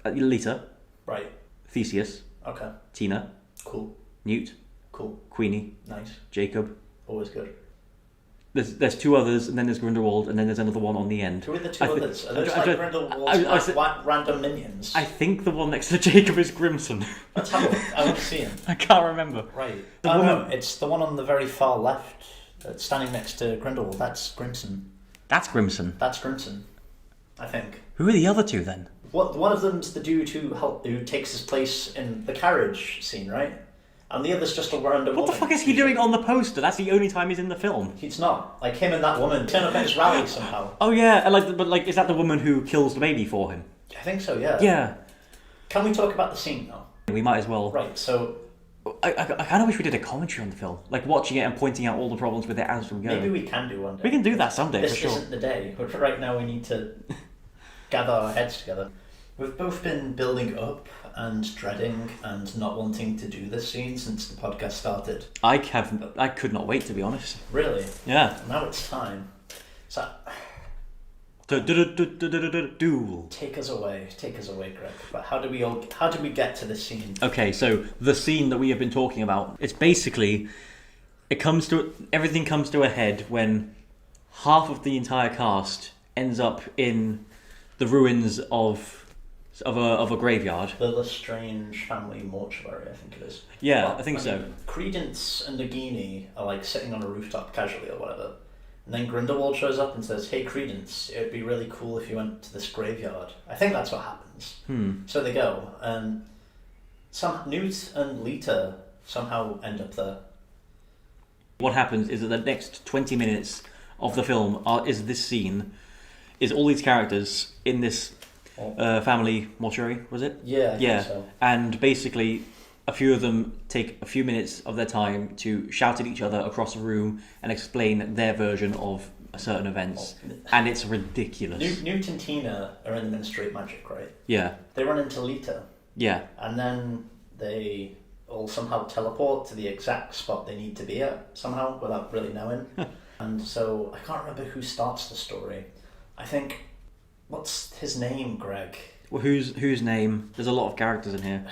Lita. Right. Theseus. Okay. Tina. Cool. Newt. Cool. Queenie. Nice. Jacob. Always good. There's two others, and then there's Grindelwald, and then there's another one on the end. Who are the two others? Are those like Grindelwald's random minions? I think the one next to Jacob is Grimson. Let's have a look. I want to see him. I can't remember. Right. The Oh woman- no, it's the one on the very far left, standing next to Grindelwald. That's Grimson. That's Grimson. That's Grimson. I think. Who are the other two then? One of them's the dude who takes his place in the carriage scene, right? And the other's just a random What the woman. fuck is he doing on the poster? That's the only time he's in the film. He's not. Like, him and that woman turn up at his rally somehow. Oh yeah, and but is that the woman who kills the baby for him? I think so, yeah. Yeah. Can we talk about the scene, though? We might as well. Right, so I kind of wish we did a commentary on the film, like watching it and pointing out all the problems with it as we go. maybe we can do one day. We can do that someday This for sure. isn't the day, but right now we need to gather our heads together. We've both been building up and dreading and not wanting to do this scene since the podcast started. I could not wait, to be honest. Really? Yeah. Now it's time. So, Duel. take us away, Greg. But how do we get to this scene? Okay, so the scene that we have been talking about, it's basically everything comes to a head when half of the entire cast ends up in the ruins of a graveyard. The Lestrange family mortuary, I think it is. Yeah, Well, I think so. Credence and Nagini are like sitting on a rooftop casually or whatever. And then Grindelwald shows up and says, "Hey Credence, it'd be really cool if you went to this graveyard." I think that's what happens. So they go, and Newt and Lita somehow end up there. What happens is that the next 20 minutes of the film is this scene, is all these characters in this family mortuary, was it? Yeah, I think so. And basically a few of them take a few minutes of their time to shout at each other across a room and explain their version of certain events. And it's ridiculous. Newt and Tina are in the Ministry of Magic, right? Yeah. They run into Lita. Yeah. And then they all somehow teleport to the exact spot they need to be at, somehow, without really knowing. And so, I can't remember who starts the story. I think, what's his name, Greg? Well, whose name? There's a lot of characters in here.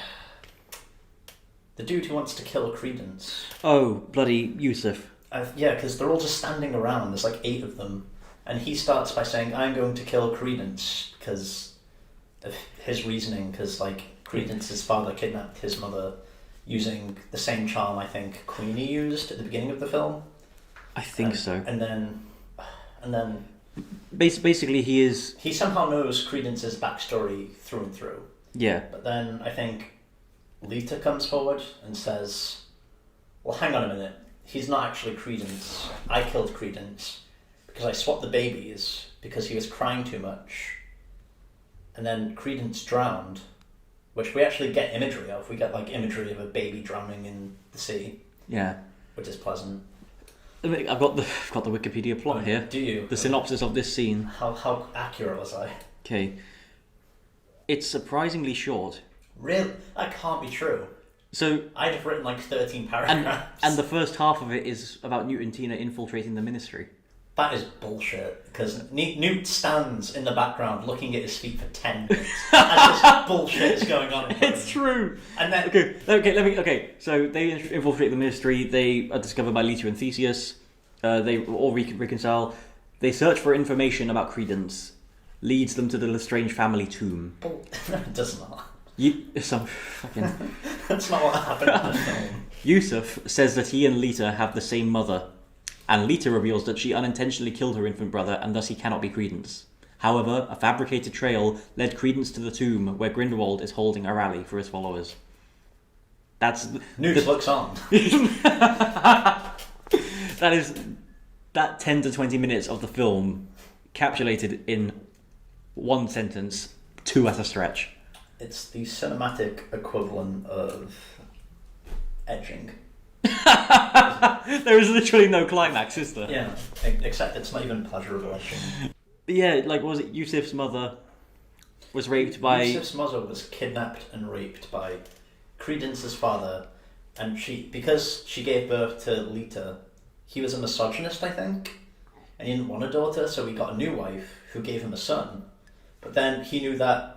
The dude who wants to kill Credence. Oh, bloody Yusuf. Yeah, because they're all just standing around. There's like 8 of them. And he starts by saying, "I'm going to kill Credence," because of his reasoning, because like Credence's father kidnapped his mother using the same charm I think Queenie used at the beginning of the film. I think so. And then Basically, he somehow knows Credence's backstory through and through. Yeah. But then I think Lita comes forward and says, "Well, hang on a minute. He's not actually Credence. I killed Credence because I swapped the babies because he was crying too much. And then Credence drowned. which we actually get imagery of. We get like imagery of a baby drowning in the sea. Yeah. Which is pleasant. I've got the Wikipedia plot here. Do you? The synopsis of this scene. How accurate was I? Okay. It's surprisingly short. Really? That can't be true. So I'd have written like 13 paragraphs. and the first half of it is about Newt and Tina infiltrating the Ministry. That is bullshit, because Newt stands in the background looking at his feet for 10 minutes as this bullshit is going on. It's true. And then... Okay, so they infiltrate the Ministry, they are discovered by Lita and Theseus, they all reconcile, they search for information about Credence, leads them to the Lestrange family tomb. No, it does not. Some fucking... That's not what happened in the film. Yusuf says that he and Lita have the same mother, and Lita reveals that she unintentionally killed her infant brother and thus he cannot be Credence. However, a fabricated trail led Credence to the tomb where Grindelwald is holding a rally for his followers. That's... Newt looks on. That 10 to 20 minutes of the film capsulated in one sentence, 2 at a stretch. It's the cinematic equivalent of etching. There is literally no climax, is there? Yeah, except it's not even pleasurable etching. Yeah, like, was it Yusuf's mother was raped by... Yusuf's mother was kidnapped and raped by Credence's father, and because she gave birth to Lita, he was a misogynist, I think, and he didn't want a daughter, so he got a new wife who gave him a son. But then he knew that...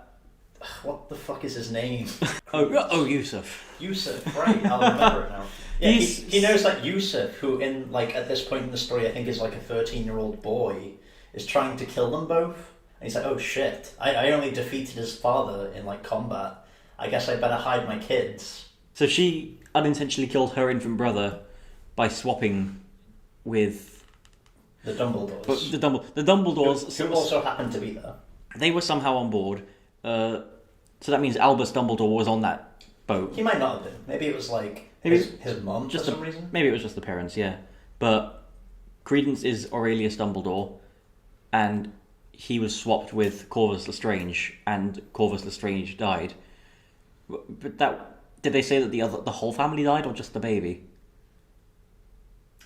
What the fuck is his name? Yusuf. Yusuf, right, I'll remember it now. Yeah, he knows that Yusuf, who at this point in the story I think is like a 13-year-old boy, is trying to kill them both. And he's like, oh shit, I only defeated his father in like combat. I guess I better hide my kids. So she unintentionally killed her infant brother by swapping with... The Dumbledores. The Dumbledores... Who also happened to be there. They were somehow on board. So that means Albus Dumbledore was on that boat. He might not have been. Maybe it was like his mum for some reason. Maybe it was just the parents, yeah. But Credence is Aurelius Dumbledore, and he was swapped with Corvus Lestrange, and Corvus Lestrange died. But did they say that the whole family died, or just the baby?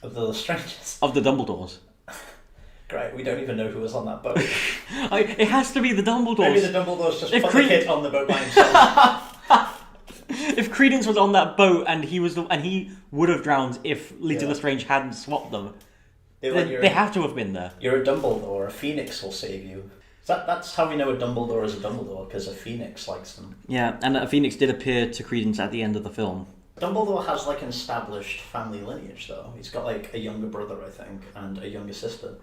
Of the Lestranges? Of the Dumbledores. Great, we don't even know who was on that boat. It has to be the Dumbledores. Maybe the Dumbledores just put the kid on the boat by himself. If Credence was on that boat and he would have drowned if Lita Lestrange hadn't swapped them, they have to have been there. You're a Dumbledore. A phoenix will save you. That's how we know a Dumbledore is a Dumbledore, because a phoenix likes them. Yeah, and a phoenix did appear to Credence at the end of the film. Dumbledore has like an established family lineage, though. He's got like a younger brother, I think, and a younger sister.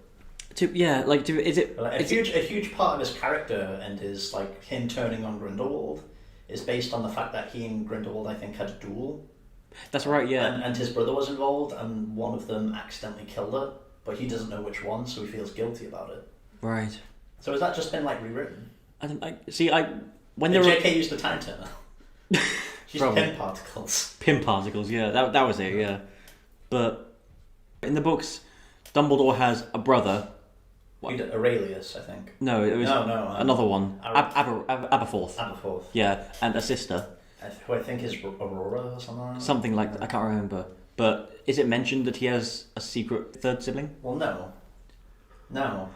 A huge part of his character and his like him turning on Grindelwald is based on the fact that he and Grindelwald, I think, had a duel. That's right, yeah. And his brother was involved, and one of them accidentally killed her, but he doesn't know which one, so he feels guilty about it. Right. So has that just been like rewritten? When Did JK use the time turner? She's Probably. pin particles. Pin particles, yeah. That was it, yeah. But in the books, Dumbledore has a brother. Aurelius, I think. No, it was another one. Aberforth. Aberforth. Yeah, and a sister. Who I think is Aurora or something like that. Something like that, I can't remember. But is it mentioned that he has a secret third sibling? Well, no. No.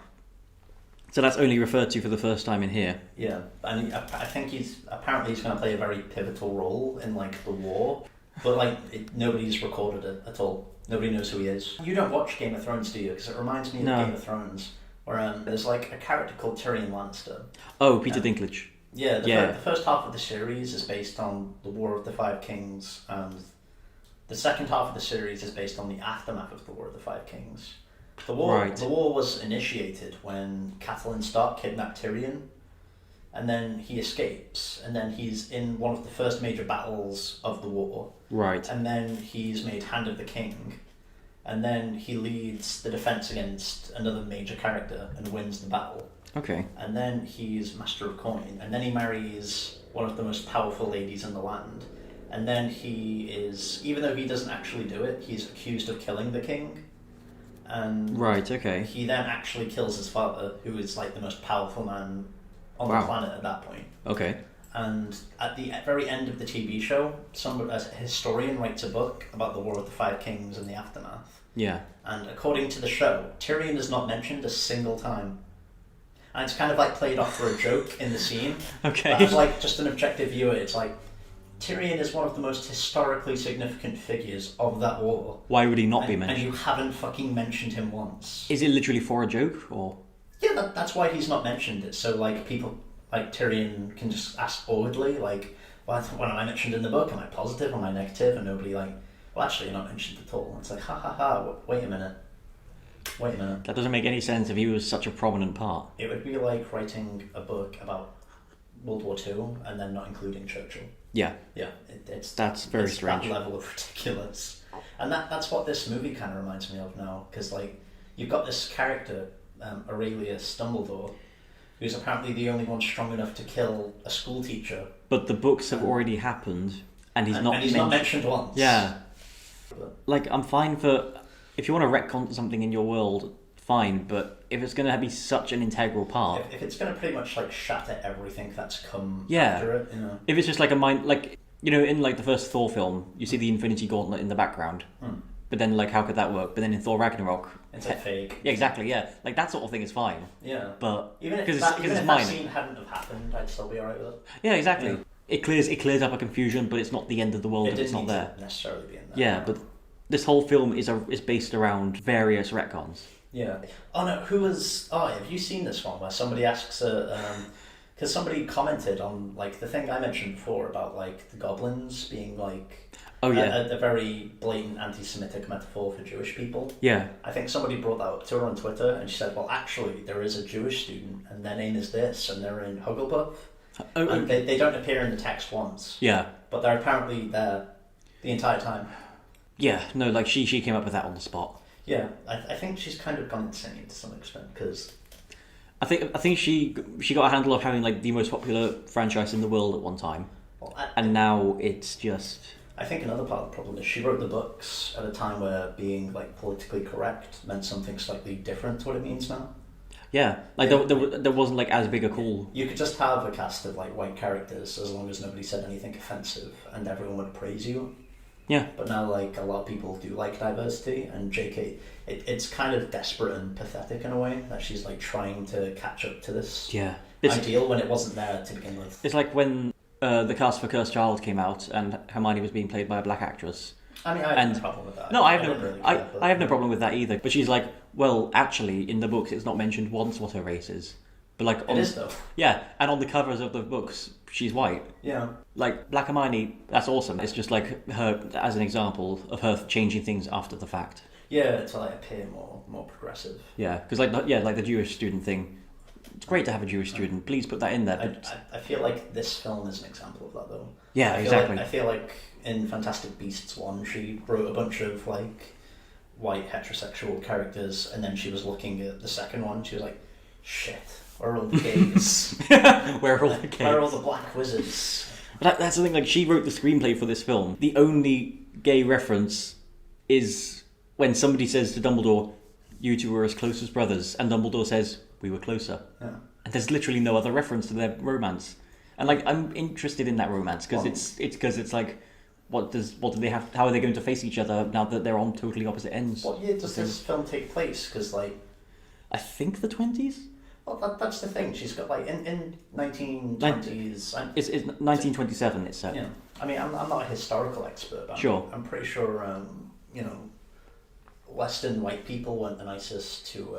So that's only referred to for the first time in here. Yeah, and I think he's going to play a very pivotal role in like the war, but like nobody's recorded it at all. Nobody knows who he is. You don't watch Game of Thrones, do you? Because it reminds me of Game of Thrones, where there's like a character called Tyrion Lannister. Oh, Peter Dinklage. Yeah, the first half of the series is based on the War of the Five Kings, and the second half of the series is based on the aftermath of the War of the Five Kings. The war was initiated when Catelyn Stark kidnapped Tyrion, and then he escapes, and then he's in one of the first major battles of the war. Right. And then he's made Hand of the King, and then he leads the defense against another major character and wins the battle. Okay. And then he's Master of Coin, and then he marries one of the most powerful ladies in the land. And then he is, even though he doesn't actually do it, he's accused of killing the king. And right, okay. He then actually kills his father, who is like the most powerful man on the planet at that point. Okay. And at the very end of the TV show, a historian writes a book about the War of the Five Kings and the aftermath. Yeah. And according to the show, Tyrion is not mentioned a single time. And it's kind of like played off for a joke in the scene. Okay. But as like just an objective viewer, it's like Tyrion is one of the most historically significant figures of that war. Why would he not be mentioned? And you haven't fucking mentioned him once. Is it literally for a joke, or? Yeah, that's why he's not mentioned. It's so like people like Tyrion can just ask forwardly, like, when am I mentioned in the book? Am I positive? Am I negative? And nobody like, well, actually, you're not mentioned at all. It's like, ha ha ha. Wait a minute. That doesn't make any sense if he was such a prominent part. It would be like writing a book about World War II and then not including Churchill. Yeah. Yeah, that's very strange. That level of ridiculous, and that's what this movie kind of reminds me of now, because like you've got this character, Aurelius Dumbledore, who's apparently the only one strong enough to kill a school teacher. But the books have already happened, and he's not mentioned once. Yeah. But, like, I'm fine for if you want to retcon something in your world, fine. But if it's going to be such an integral part, if it's going to pretty much like shatter everything that's come yeah. after it, you know. If it's just like a mind, like, you know, in like the first Thor film, you see the Infinity Gauntlet in the background. But then, like, how could that work? But then in Thor Ragnarok, it's a fake. Yeah, exactly. Yeah, like that sort of thing is fine. Yeah, but even if that that scene hadn't have happened, I'd still be alright with it. Yeah, exactly. Yeah. It clears up a confusion, but it's not the end of the world if it's not there. It didn't necessarily be in there. Yeah, but this whole film is based around various retcons. Yeah. Oh no, have you seen this one where somebody asks because somebody commented on like the thing I mentioned before about like the goblins being like a very blatant anti-Semitic metaphor for Jewish people. Yeah. I think somebody brought that up to her on Twitter, and she said, well, actually, there is a Jewish student, and their name is this, and they're in Hugglepuff. And they don't appear in the text once. Yeah. But they're apparently there the entire time. Yeah, no, like she came up with that on the spot. Yeah, I think she's kind of gone insane to some extent, because I think she got a handle of having like the most popular franchise in the world at one time, and now it's just. I think another part of the problem is she wrote the books at a time where being like politically correct meant something slightly different to what it means now. Yeah, like there wasn't like as big a call. You could just have a cast of like white characters as long as nobody said anything offensive, and everyone would praise you. Yeah. But now, like, a lot of people do like diversity, and JK, it's kind of desperate and pathetic in a way that she's like trying to catch up to this ideal when it wasn't there to begin with. It's like when the cast for Cursed Child came out and Hermione was being played by a black actress. I mean, I have no problem with that. No, I have no problem with that either. But she's like, well, actually, in the books, it's not mentioned once what her race is. But like, it is though. Yeah, and on the covers of the books, she's white. Yeah. Like Black Hermione, that's awesome. It's just like her as an example of her changing things after the fact. Yeah, to like appear more progressive. Yeah, because like the Jewish student thing. It's great to have a Jewish student. Please put that in there. But I feel like this film is an example of that though. Yeah, exactly. I feel like in Fantastic Beasts 1, she wrote a bunch of like white heterosexual characters, and then she was looking at the second one. She was like, "Shit, where are all the gays? Where are all the gays? Where are all the black wizards?" But that's the thing. Like, she wrote the screenplay for this film. The only gay reference is when somebody says to Dumbledore, "You two were as close as brothers," and Dumbledore says, "We were closer." Yeah. And there's literally no other reference to their romance. And like, I'm interested in that romance because it's like, what do they have? How are they going to face each other now that they're on totally opposite ends? What year does this film take place? Because like, I think the 20s. Well, that's the thing. She's got like in 1920s. It's 1927. It's set. Yeah. I mean, I'm not a historical expert, but sure. I'm pretty sure Western white people weren't the nicest to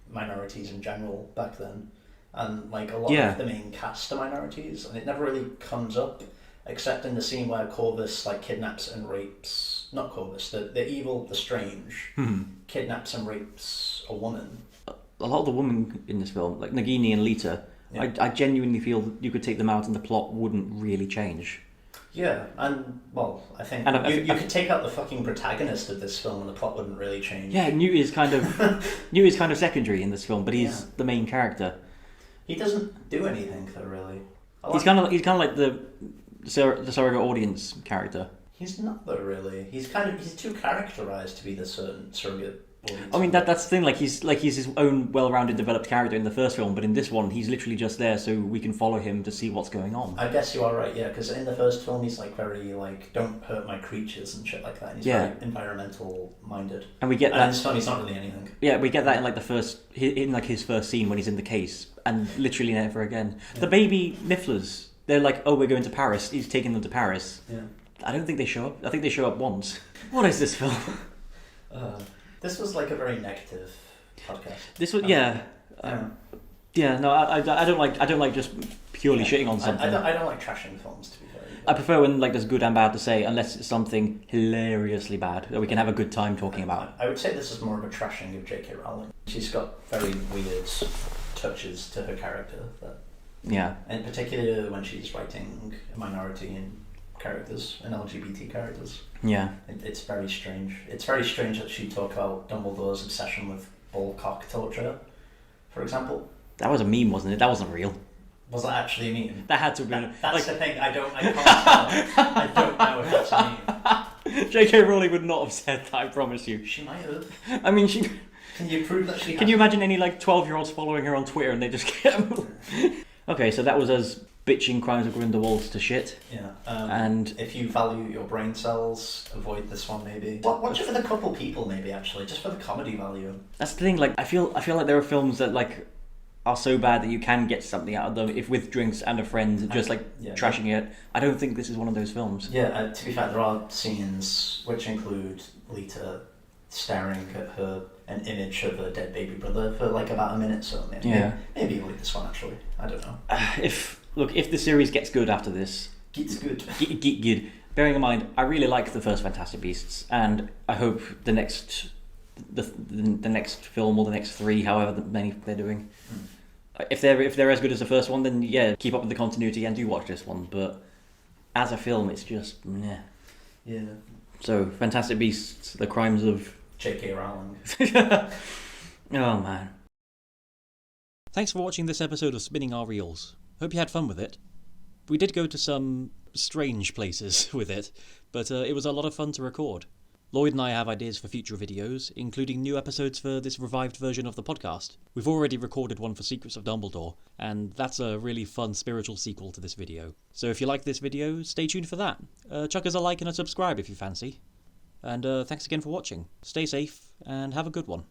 minorities in general back then, and like a lot of the main cast are minorities, and it never really comes up except in the scene where Corvus like kidnaps and rapes. Not Corvus, the evil, the strange, kidnaps and rapes a woman. A lot of the women in this film, like Nagini and Lita, I genuinely feel you could take them out and the plot wouldn't really change. Yeah, and well, I think you could take out the fucking protagonist of this film and the plot wouldn't really change. Yeah, Newt is kind of secondary in this film, but he's the main character. He doesn't do anything though, really. He's kind of like the surrogate audience character. He's not though, really. He's too characterized to be the certain surrogate I mean, that's the thing. Like he's his own well-rounded, developed character in the first film, but in this one, he's literally just there so we can follow him to see what's going on. I guess you are right, yeah, because in the first film he's like very like don't hurt my creatures and shit like that. And he's very environmental minded, and we get that. And in this film, he's not really anything. Yeah, we get that in like his first scene when he's in the case, and literally never again. Yeah. The baby Nifflers, they're like, oh, we're going to Paris. He's taking them to Paris. Yeah. I don't think they show up. I think they show up once. What is this film? This was like a very negative podcast. This was no, I don't like just purely shitting on something. I don't like trashing films, to be fair. I prefer when like there's good and bad to say, unless it's something hilariously bad that we can have a good time talking about. I would say this is more of a trashing of J.K. Rowling. She's got very weird touches to her character. And particularly when she's writing minority and characters and LGBT characters. Yeah. It's very strange. It's very strange that she talked about Dumbledore's obsession with bull cock torture, for example. That was a meme, wasn't it? That wasn't real. Was that actually a meme? That had to have been. That's the thing. I can't tell. I don't know if that's a meme. J.K. Rowling would not have said that. I promise you. She might have. I mean, she. Can you prove that she? Can you imagine any like 12-year-olds following her on Twitter and they just get? Okay, so that was us bitching Crimes of Grindelwald to shit. Yeah. And if you value your brain cells, avoid this one maybe. Watch it with a couple people maybe, actually, just for the comedy value. That's the thing, like I feel like there are films that like are so bad that you can get something out of them if with drinks and a friend just trashing it. I don't think this is one of those films. Yeah, to be fair, there are scenes which include Lita staring at an image of a dead baby brother for like about a minute, so maybe avoid this one actually. I don't know. If the series gets good after this, gets good. Get good. Bearing in mind, I really like the first Fantastic Beasts, and I hope the next film or the next 3, however many they're doing, if they're as good as the first one, then keep up with the continuity and do watch this one. But as a film, it's just meh. Yeah. So, Fantastic Beasts: The Crimes of J.K. Rowling. Oh man. Thanks for watching this episode of Spinning Our Reels. Hope you had fun with it. We did go to some strange places with it, but it was a lot of fun to record. Lloyd and I have ideas for future videos, including new episodes for this revived version of the podcast. We've already recorded one for Secrets of Dumbledore, and that's a really fun spiritual sequel to this video. So if you like this video, stay tuned for that. Chuck us a like and a subscribe if you fancy. And thanks again for watching. Stay safe, and have a good one.